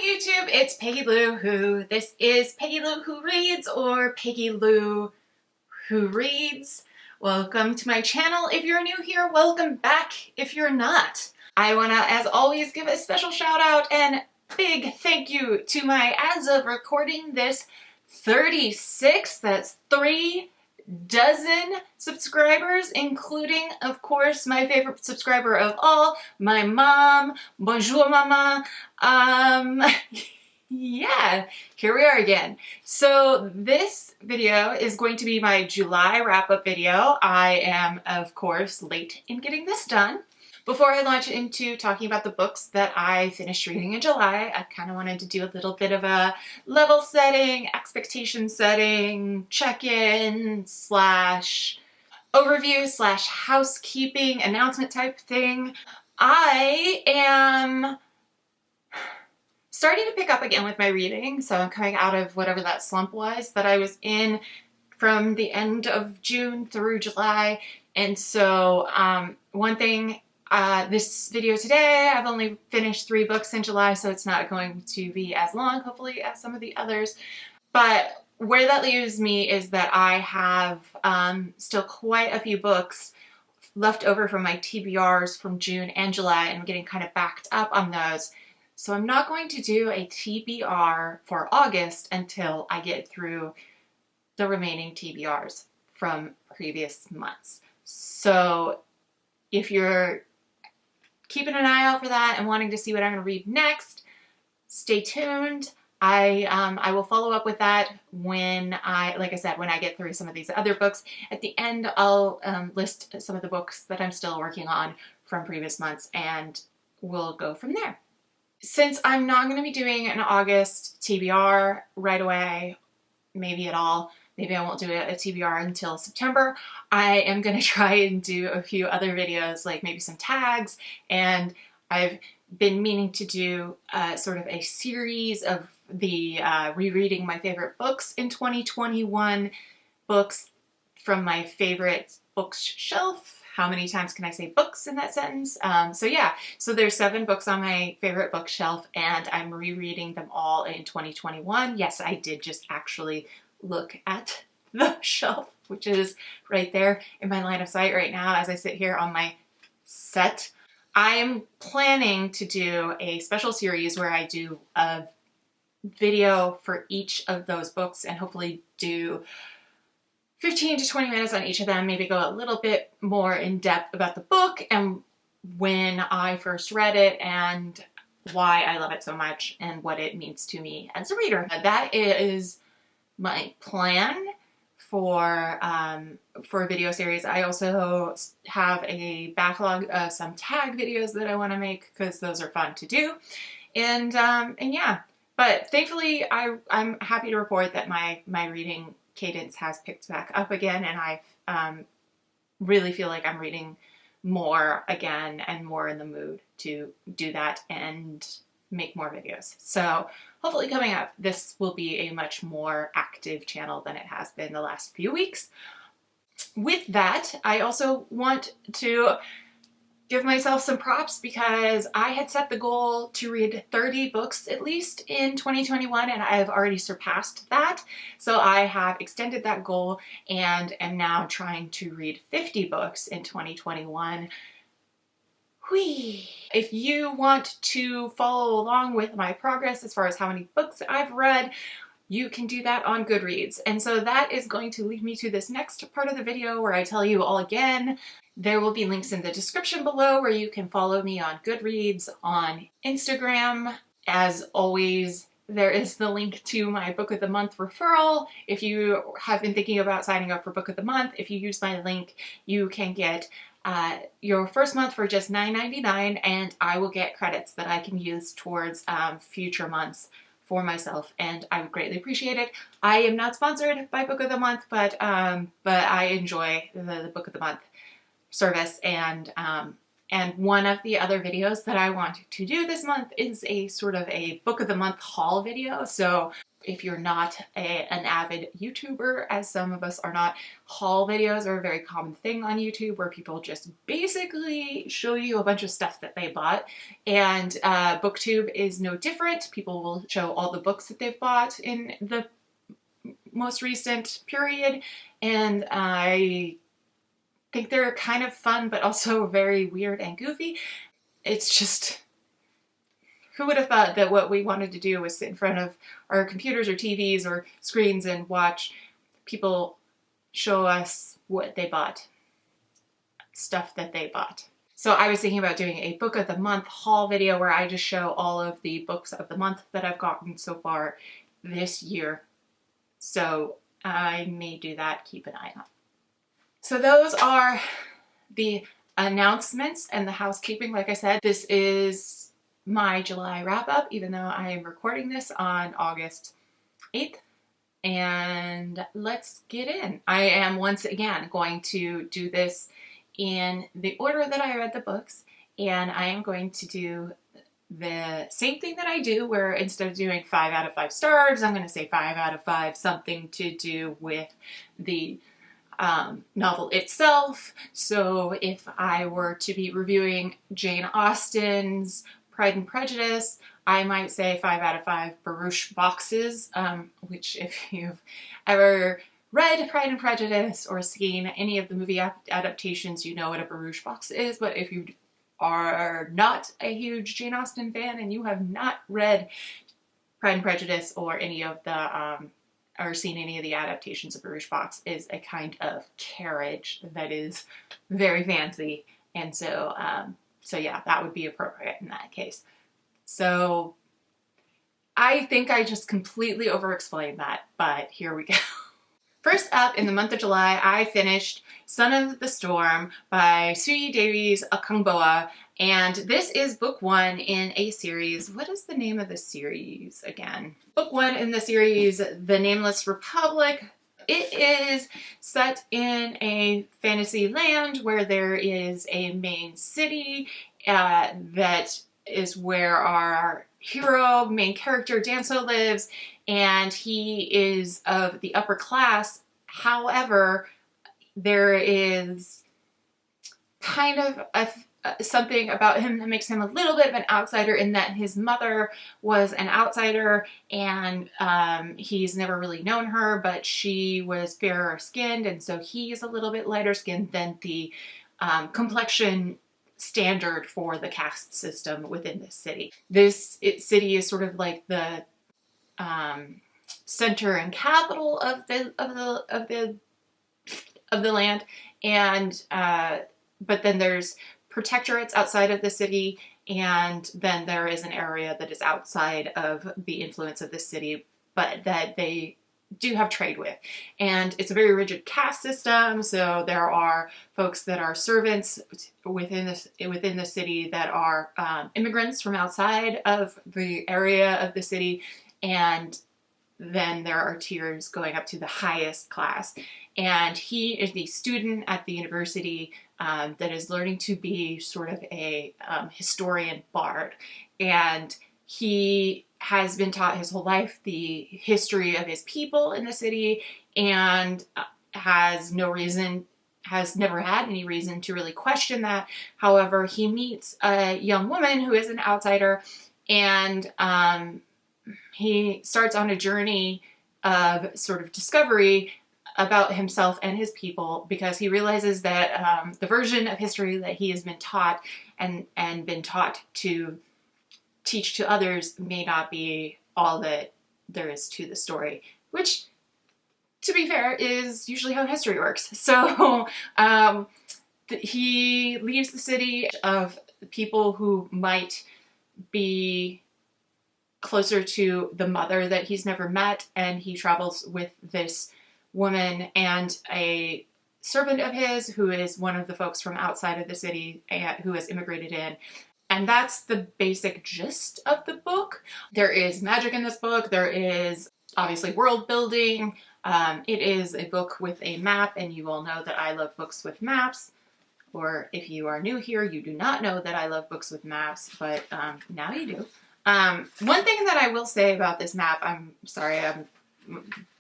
YouTube, it's PeggyLu Who. This is PeggyLu Who Reads, or PeggyLu Who Reads. Welcome to my channel. If you're new here, welcome back if you're not. I want to, as always, give a special shout out and big thank you to my, as of recording this, 36, that's 3 dozen subscribers, including, of course, my favorite subscriber of all, my mom. Bonjour, mama. Yeah, here we are again. So this video is going to be my July wrap-up video. I am, of course, late in getting this done. Before I launch into talking about the books that I finished reading in July, I kind of wanted to do a little bit of a level setting, expectation setting, check-in slash overview slash housekeeping announcement type thing. I am starting to pick up again with my reading, so I'm coming out of whatever that slump was that I was in from the end of June through July. And so one thing, this video today, I've only finished 3 books in July, so it's not going to be as long, hopefully, as some of the others. But where that leaves me is that I have still quite a few books left over from my TBRs from June and July, and I'm getting kind of backed up on those. So I'm not going to do a TBR for August until I get through the remaining TBRs from previous months. So if you're keeping an eye out for that and wanting to see what I'm going to read next, stay tuned. I will follow up with that when like I said, when I get through some of these other books. At the end, I'll list some of the books that I'm still working on from previous months, and we'll go from there. Since I'm not going to be doing an August TBR right away, maybe at all, maybe I won't do a TBR until September, I am going to try and do a few other videos, like maybe some tags, and I've been meaning to do sort of a series of the rereading my favorite books in 2021, books from my favorite bookshelf. How many times can I say books in that sentence? So yeah, so there's 7 books on my favorite bookshelf, and I'm rereading them all in 2021. Yes, I did just actually look at the shelf, which is right there in my line of sight right now as I sit here on my set. I am planning to do a special series where I do a video for each of those books, and hopefully do 15 to 20 minutes on each of them, maybe go a little bit more in depth about the book and when I first read it and why I love it so much and what it means to me as a reader. That is my plan for a video series. I also have a backlog of some tag videos that I want to make because those are fun to do. And yeah, but thankfully I'm happy to report that my reading cadence has picked back up again, and I really feel like I'm reading more again and more in the mood to do that and make more videos. So hopefully coming up, this will be a much more active channel than it has been the last few weeks. With that, I also want to give myself some props because I had set the goal to read 30 books at least in 2021, and I've already surpassed that. So I have extended that goal and am now trying to read 50 books in 2021. Whee! If you want to follow along with my progress as far as how many books I've read, you can do that on Goodreads. And so that is going to lead me to this next part of the video where I tell you all again. There will be links in the description below where you can follow me on Goodreads, on Instagram. As always, there is the link to my Book of the Month referral. If you have been thinking about signing up for Book of the Month, if you use my link, you can get your first month for just $9.99, and I will get credits that I can use towards future months for myself, and I would greatly appreciate it. I am not sponsored by Book of the Month, but I enjoy the Book of the Month service, and one of the other videos that I want to do this month is a sort of a Book of the Month haul video. So if you're not an avid YouTuber, as some of us are not, haul videos are a very common thing on YouTube where people just basically show you a bunch of stuff that they bought. And BookTube is no different. People will show all the books that they've bought in the most recent period. And I think they're kind of fun, but also very weird and goofy. It's just, who would have thought that what we wanted to do was sit in front of our computers or TVs or screens and watch people show us what they bought, stuff that they bought. So I was thinking about doing a book of the month haul video where I just show all of the books of the month that I've gotten so far this year. So I may do that, keep an eye on. So those are the announcements and the housekeeping. Like I said, this is my July wrap up, even though I am recording this on August 8th. And let's get in. I am once again going to do this in the order that I read the books, and I am going to do the same thing that I do, where instead of doing 5 out of 5 stars, I'm going to say 5 out of 5, something to do with the novel itself. So if I were to be reviewing Jane Austen's Pride and Prejudice, I might say 5 out of 5 barouche boxes, which if you've ever read Pride and Prejudice or seen any of the movie adaptations, you know what a barouche box is. But if you are not a huge Jane Austen fan and you have not read Pride and Prejudice or any of the or seen any of the adaptations of barouche box, is a kind of carriage that is very fancy, and so so yeah, that would be appropriate in that case. So I think I just completely over-explained that, but here we go. First up, in the month of July, I finished Son of the Storm by Suyi, Davies, Okungbowa, and this is book 1 in a series. What is the name of the series again? Book 1 in the series, The Nameless Republic. It is set in a fantasy land where there is a main city that is where our hero, main character, Danso, lives, and he is of the upper class. However, there is kind of something about him that makes him a little bit of an outsider, in that his mother was an outsider, and he's never really known her, but she was fairer skinned, and so he's a little bit lighter skinned than the complexion standard for the caste system within this city. This city is sort of like the center and capital of the land, and but then there's protectorates outside of the city, and then there is an area that is outside of the influence of the city, but that they do have trade with. And it's a very rigid caste system, so there are folks that are servants within the city that are immigrants from outside of the area of the city, and then there are tiers going up to the highest class. And he is the student at the university that is learning to be sort of a historian bard. And he has been taught his whole life the history of his people in the city, and has never had any reason to really question that. However, he meets a young woman who is an outsider, and he starts on a journey of sort of discovery about himself and his people, because he realizes that the version of history that he has been taught and been taught to teach to others may not be all that there is to the story, which, to be fair, is usually how history works. So he leaves the city of people who might be closer to the mother that he's never met, and he travels with this woman and a servant of his who is one of the folks from outside of the city who has immigrated in. And that's the basic gist of the book. There is magic in this book. There is obviously world building. It is a book with a map, and you all know that I love books with maps. Or if you are new here, you do not know that I love books with maps, but now you do. One thing that I will say about this map, I'm sorry, I'm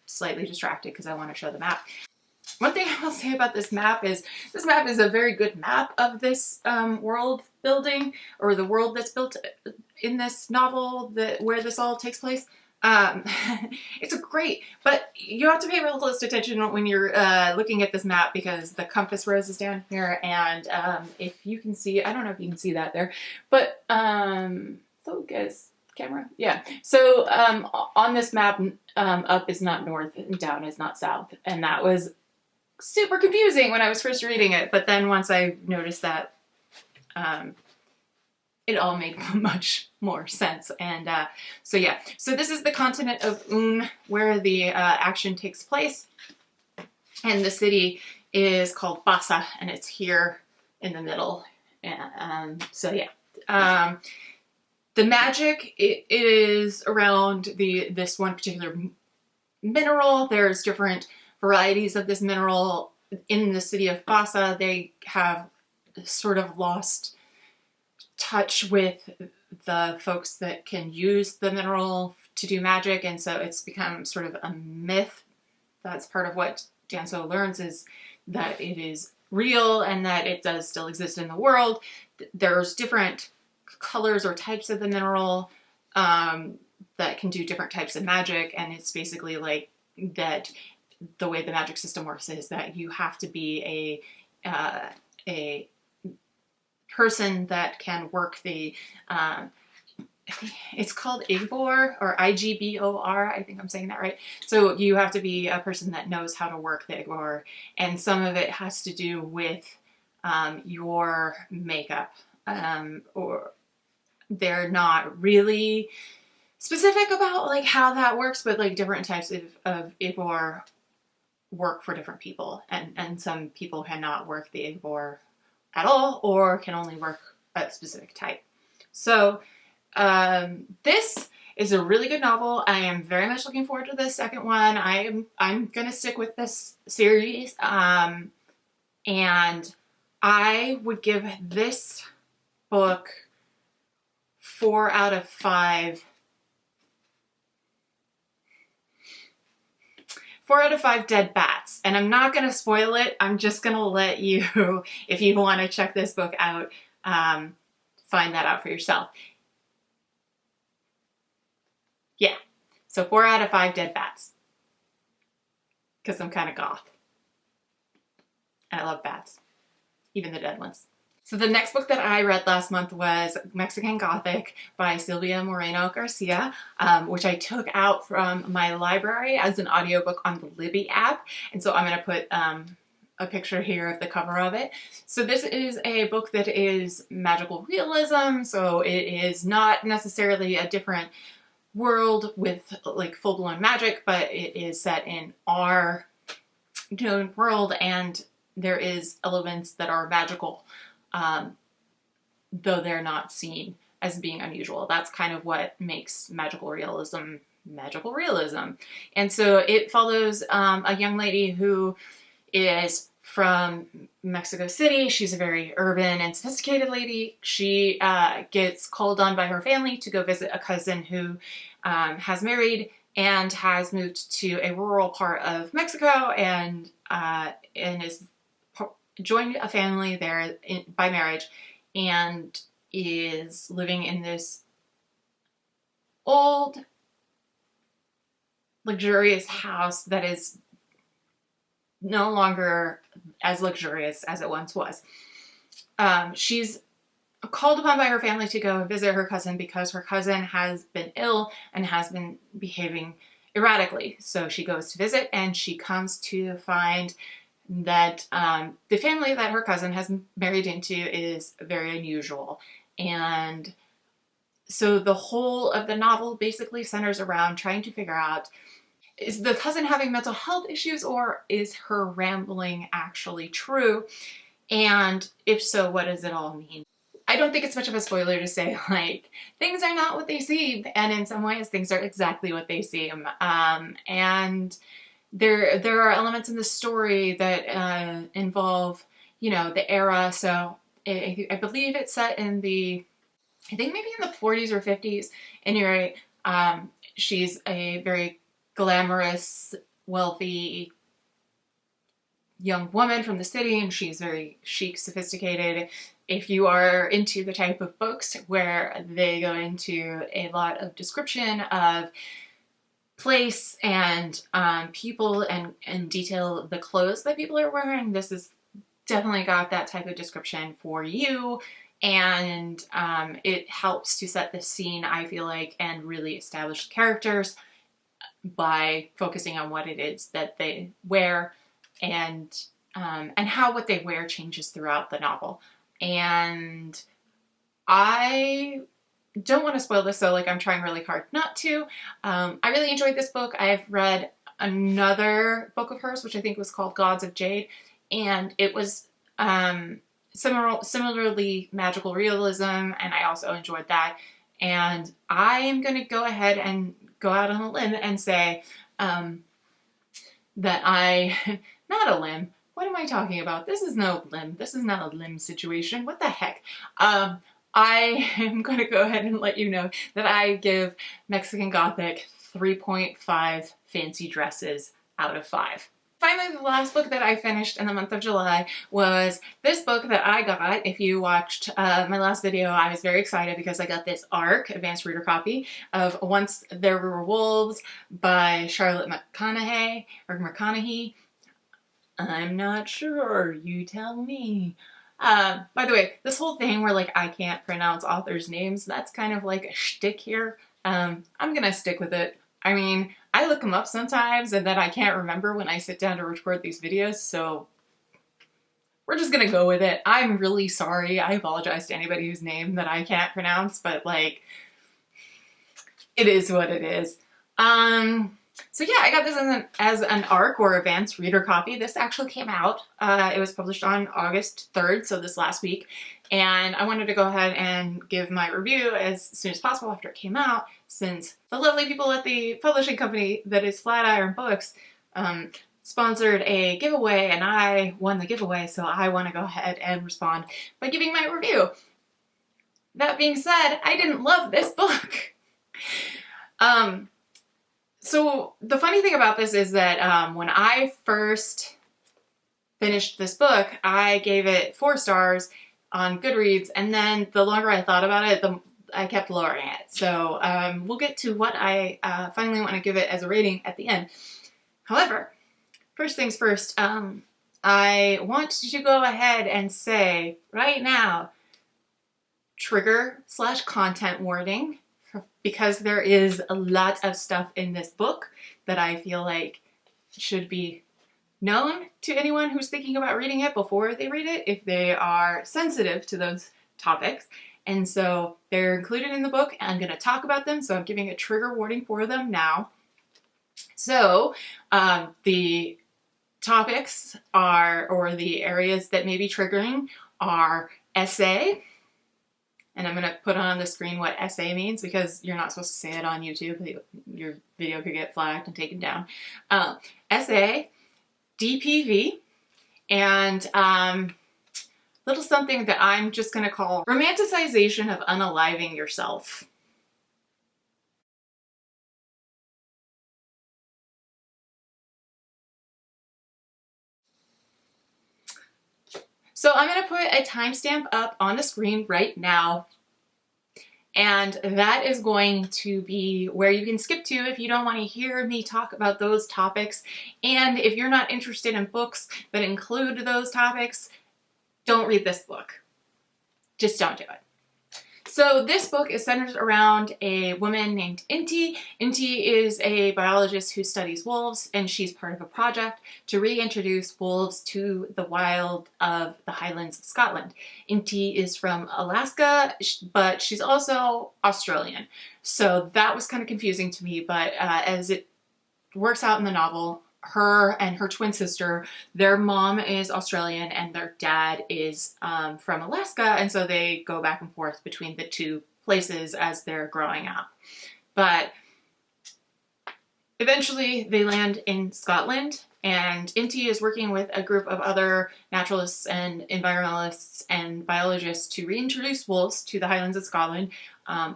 slightly distracted because I want to show the map. One thing I will say about this map is a very good map of this world building, or the world that's built in this novel where this all takes place. It's great, but you have to pay real close attention when you're looking at this map, because the compass rose is down here, and if you can see, I don't know if you can see that there, but focus camera, yeah. So on this map, up is not north and down is not south, and that was super confusing when I was first reading it, but then once I noticed that, it all made much more sense. And so yeah, so this is the continent of Un, where the action takes place, and the city is called Bassa, and it's here in the middle. And so yeah, the magic is around this one particular mineral. There's different varieties of this mineral in the city of Bassa. They have sort of lost touch with the folks that can use the mineral to do magic, and so it's become sort of a myth. That's part of what Danso learns, is that it is real and that it does still exist in the world. There's different colors or types of the mineral that can do different types of magic, and it's basically like that. The way the magic system works is that you have to be a person that can work the, it's called Igbor, or Igbor, I think I'm saying that right. So you have to be a person that knows how to work the Igbor, and some of it has to do with your makeup, or they're not really specific about like how that works, but like different types of Igbor work for different people, and some people cannot work the Igbor at all, or can only work a specific type. So this is a really good novel. I am very much looking forward to the second one. I'm gonna stick with this series, and I would give this book 4 out of 5. 4 out of 5 dead bats. And I'm not going to spoil it. I'm just going to let you, if you want to check this book out, find that out for yourself. Yeah. So 4 out of 5 dead bats. Because I'm kind of goth. And I love bats. Even the dead ones. So the next book that I read last month was Mexican Gothic by Silvia Moreno-Garcia, which I took out from my library as an audiobook on the Libby app. And so I'm going to put a picture here of the cover of it. So this is a book that is magical realism. So it is not necessarily a different world with like full-blown magic, but it is set in our known world, and there is elements that are magical. Though they're not seen as being unusual. That's kind of what makes magical realism. And so it follows a young lady who is from Mexico City. She's a very urban and sophisticated lady. She gets called on by her family to go visit a cousin who has married and has moved to a rural part of Mexico, and is joined a family there by marriage, and is living in this old, luxurious house that is no longer as luxurious as it once was. She's called upon by her family to go visit her cousin because her cousin has been ill and has been behaving erratically. So she goes to visit, and she comes to find that the family that her cousin has married into is very unusual. And so the whole of the novel basically centers around trying to figure out, is the cousin having mental health issues, or is her rambling actually true? And if so, what does it all mean? I don't think it's much of a spoiler to say, like, things are not what they seem, and in some ways things are exactly what they seem. And there are elements in the story that involve, you know, the era. So I believe it's set in the I think maybe in the 40s or 50s. Anyway, she's a very glamorous, wealthy young woman from the city, and she's very chic, sophisticated. If you are into the type of books where they go into a lot of description of place and people and detail the clothes that people are wearing, this is definitely got that type of description for you. And it helps to set the scene, I feel like, and really establish characters by focusing on what it is that they wear and how what they wear changes throughout the novel. And I don't want to spoil this, so like I'm trying really hard not to. I really enjoyed this book. I've read another book of hers, which I think was called Gods of Jade, and it was similarly magical realism, and I also enjoyed that. And I am going to go ahead and go out on a limb and say that not a limb. What am I talking about? This is no limb. This is not a limb situation. What the heck? I am going to go ahead and let you know that I give Mexican Gothic 3.5 fancy dresses out of 5. Finally, the last book that I finished in the month of July was this book that I got. If you watched my last video, I was very excited because I got this ARC, advanced reader copy, of Once There Were Wolves by Charlotte McConaghy, or McConaghy. I'm not sure, you tell me. By the way, this whole thing where like I can't pronounce authors' names, that's kind of like a shtick here. I'm gonna stick with it. I mean, I look them up sometimes and then I can't remember when I sit down to record these videos, so we're just gonna go with it. I'm really sorry. I apologize to anybody whose name that I can't pronounce, but like, it is what it is. So yeah, I got this as an ARC, or advanced reader copy. This actually came out. It was published on August 3rd, so this last week. And I wanted to go ahead and give my review as soon as possible after it came out, since the lovely people at the publishing company that is Flatiron Books sponsored a giveaway, and I won the giveaway, so I want to go ahead and respond by giving my review. That being said, I didn't love this book. So the funny thing about this is that when I first finished this book, I gave it 4 stars on Goodreads, and then the longer I thought about it, I kept lowering it. So we'll get to what I finally want to give it as a rating at the end. However, first things first, I want to go ahead and say right now, trigger/content warning, because there is a lot of stuff in this book that I feel like should be known to anyone who's thinking about reading it before they read it, if they are sensitive to those topics. And so they're included in the book, and I'm going to talk about them, so I'm giving a trigger warning for them now. So the topics are, or the areas that may be triggering, are essay. And I'm going to put on the screen what essay means, because you're not supposed to say it on YouTube. Your video could get flagged and taken down. Essay, DPV, and little something that I'm just going to call romanticization of unaliving yourself. So I'm going to put a timestamp up on the screen right now, and that is going to be where you can skip to if you don't want to hear me talk about those topics. And if you're not interested in books that include those topics, don't read this book. Just don't do it. So this book is centered around a woman named Inti. Inti is a biologist who studies wolves, and she's part of a project to reintroduce wolves to the wild of the Highlands of Scotland. Inti is from Alaska, but she's also Australian. So that was kind of confusing to me, but as it works out in the novel, her and her twin sister, their mom is Australian and their dad is from Alaska, and so they go back and forth between the two places as they're growing up. But eventually they land in Scotland, and Inti is working with a group of other naturalists and environmentalists and biologists to reintroduce wolves to the Highlands of Scotland.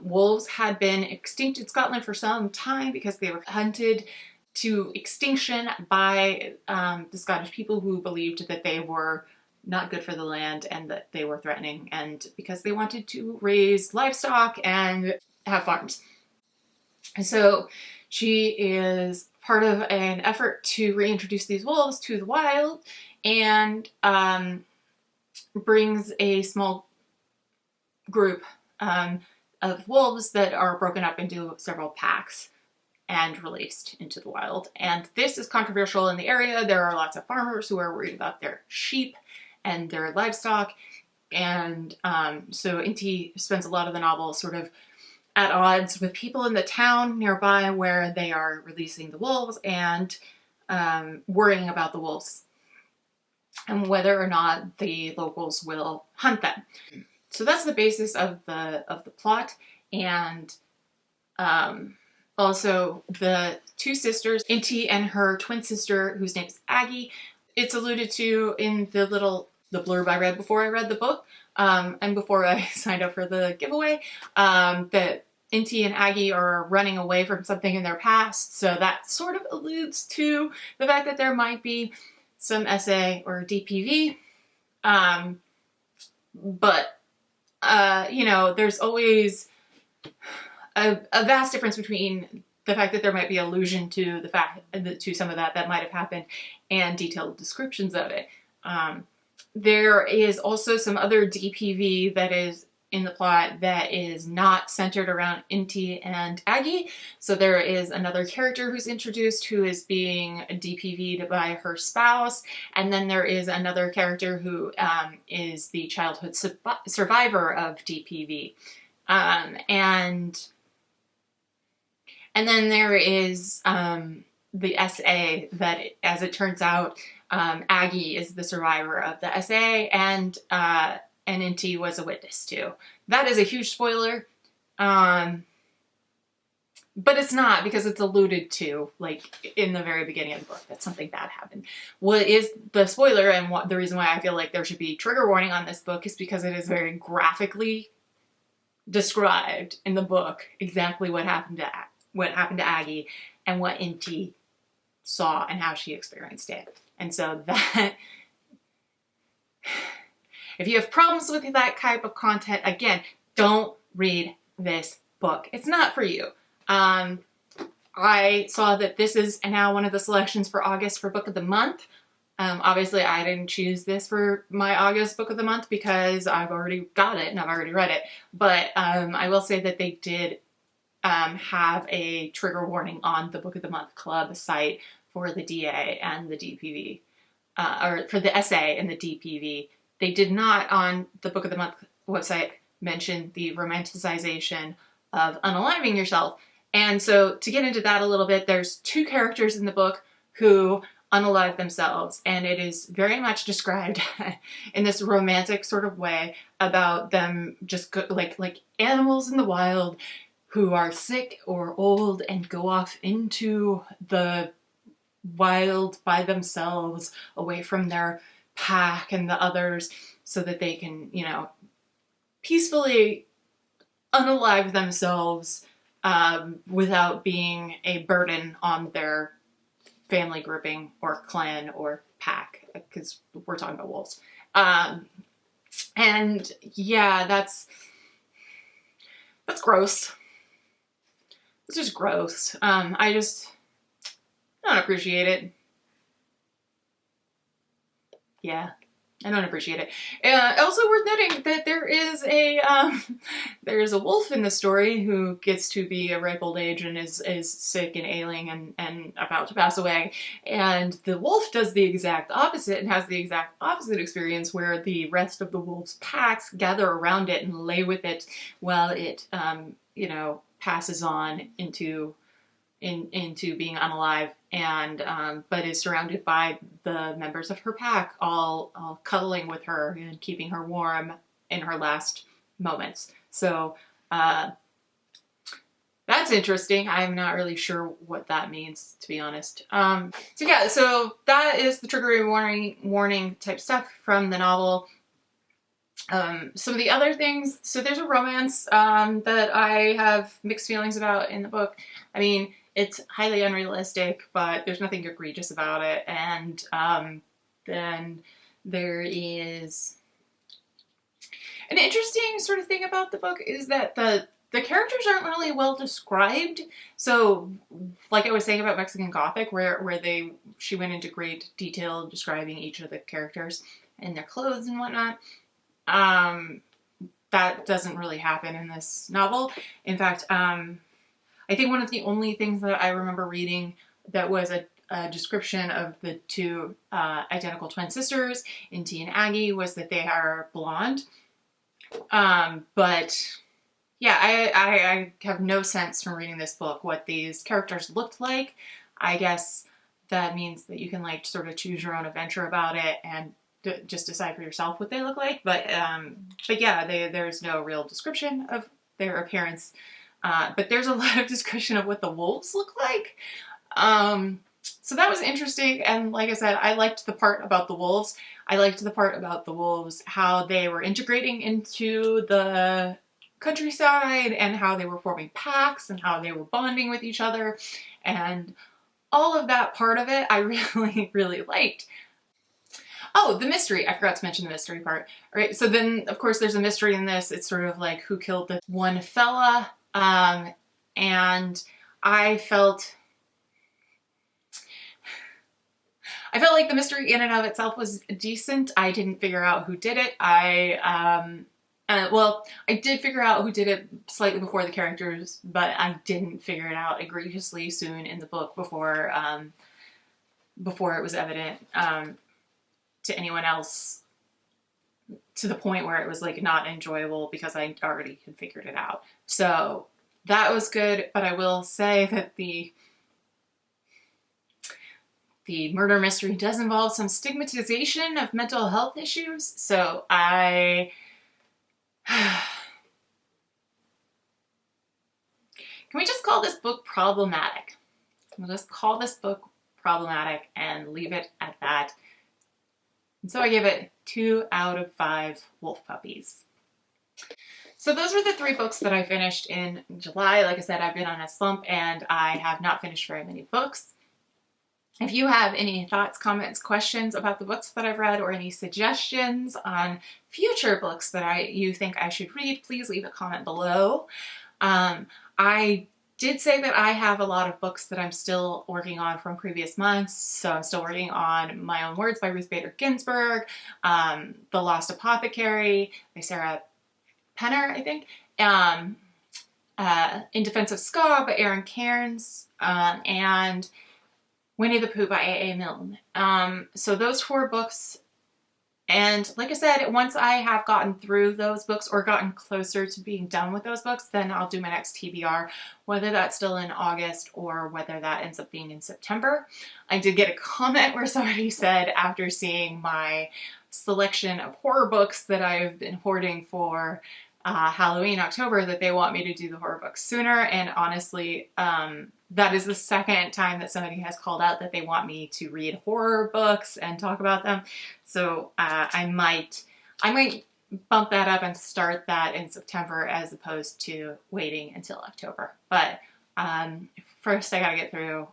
Wolves had been extinct in Scotland for some time because they were hunted to extinction by the Scottish people, who believed that they were not good for the land and that they were threatening, and because they wanted to raise livestock and have farms. And so she is part of an effort to reintroduce these wolves to the wild, and brings a small group of wolves that are broken up into several packs and released into the wild. And this is controversial in the area. There are lots of farmers who are worried about their sheep and their livestock, and so Inti spends a lot of the novel sort of at odds with people in the town nearby where they are releasing the wolves, and worrying about the wolves and whether or not the locals will hunt them. So that's the basis of the plot. And also the two sisters, Inti and her twin sister, whose name is Aggie. It's alluded to in the blurb I read before I read the book, and before I signed up for the giveaway, that Inti and Aggie are running away from something in their past. So that sort of alludes to the fact that there might be some SA or DPV. But you know, there's always a vast difference between the fact that there might be allusion to the fact to some of that might have happened and detailed descriptions of it. There is also some other DPV that is in the plot that is not centered around Inti and Aggie. So there is another character who's introduced who is being DPV'd by her spouse, and then there is another character who is the childhood survivor of DPV. And then there is the SA that, as it turns out, Aggie is the survivor of the SA, and Inti was a witness to. That is a huge spoiler, but it's not, because it's alluded to, like, in the very beginning of the book, that something bad happened. What is the spoiler, and the reason why I feel like there should be trigger warning on this book, is because it is very graphically described in the book exactly what happened to Aggie and what Inti saw and how she experienced it. And so that, if you have problems with that type of content, again, don't read this book. It's not for you. I saw that this is now one of the selections for August for Book of the Month. Obviously, I didn't choose this for my August Book of the Month because I've already got it and I've already read it. But I will say that they did have a trigger warning on the Book of the Month Club site for the DA and the DPV, or for the SA and the DPV. They did not, on the Book of the Month website, mention the romanticization of unaliving yourself. And so to get into that a little bit, there's two characters in the book who unalive themselves, and it is very much described in this romantic sort of way about them just like animals in the wild who are sick or old and go off into the wild by themselves, away from their pack and the others, so that they can, you know, peacefully unalive themselves without being a burden on their family grouping or clan or pack, because we're talking about wolves. And yeah, that's gross. It's just gross. I don't appreciate it. Yeah, I don't appreciate it. Also worth noting that there is a wolf in the story who gets to be a ripe old age and is sick and ailing and about to pass away. And the wolf does the exact opposite and has the exact opposite experience, where the rest of the wolf's packs gather around it and lay with it while it, you know, passes on into being unalive, and but is surrounded by the members of her pack, all cuddling with her and keeping her warm in her last moments. So That's interesting. I'm not really sure what that means, to be honest. So yeah, so that is the trigger warning type stuff from the novel. Some of the other things, so there's a romance that I have mixed feelings about in the book. I mean, it's highly unrealistic, but there's nothing egregious about it. And then there is an interesting sort of thing about the book is that the characters aren't really well described. So, like I was saying about Mexican Gothic, where she went into great detail describing each of the characters and their clothes and whatnot. That doesn't really happen in this novel. In fact, I think one of the only things that I remember reading that was a description of the two identical twin sisters in T and Aggie was that they are blonde. But yeah, I have no sense from reading this book what these characters looked like. I guess that means that you can like sort of choose your own adventure about it and just decide for yourself what they look like. But yeah, there's no real description of their appearance. But there's a lot of description of what the wolves look like. So that was interesting. And like I said, I liked the part about the wolves. I liked the part about the wolves, how they were integrating into the countryside and how they were forming packs and how they were bonding with each other. And all of that part of it, I really, really liked. Oh, the mystery. I forgot to mention the mystery part. All right, so then, of course, there's a mystery in this. It's sort of like who killed the one fella. And I felt like the mystery in and of itself was decent. I didn't figure out who did it. Well, I did figure out who did it slightly before the characters, but I didn't figure it out egregiously soon in the book before it was evident to anyone else, to the point where it was like not enjoyable because I already had figured it out. So that was good, but I will say that the murder mystery does involve some stigmatization of mental health issues. So can we just call this book problematic? We'll just call this book problematic and leave it at that. And so I give it 2 out of 5 wolf puppies. So those were the 3 books that I finished in July. Like I said, I've been on a slump and I have not finished very many books. If you have any thoughts, comments, questions about the books that I've read, or any suggestions on future books that you think I should read, please leave a comment below. I did say that I have a lot of books that I'm still working on from previous months. So I'm still working on My Own Words by Ruth Bader Ginsburg, The Lost Apothecary by Sarah Penner, I think, In Defense of Ska by Erin Carnes, and Winnie-the-Pooh by A.A. Milne. So those 4 books, and like I said, once I have gotten through those books or gotten closer to being done with those books, then I'll do my next TBR, whether that's still in August or whether that ends up being in September. I did get a comment where somebody said, after seeing my selection of horror books that I've been hoarding for Halloween, October, that they want me to do the horror books sooner. And honestly, that is the second time that somebody has called out that they want me to read horror books and talk about them. So I might bump that up and start that in September as opposed to waiting until October. But first I gotta get through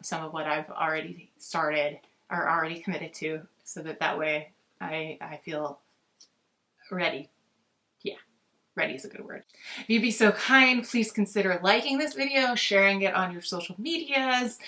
some of what I've already started or already committed to, so that way I feel ready. Yeah. Ready is a good word. If you'd be so kind, please consider liking this video, sharing it on your social medias,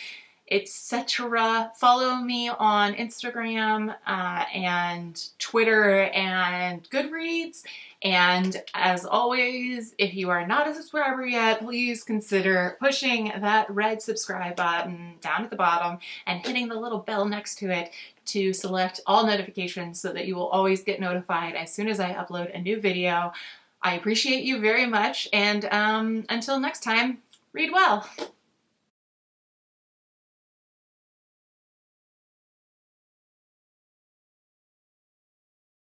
etc. Follow me on Instagram and Twitter and Goodreads. And as always, if you are not a subscriber yet, please consider pushing that red subscribe button down at the bottom and hitting the little bell next to it to select all notifications so that you will always get notified as soon as I upload a new video. I appreciate you very much, and until next time, read well.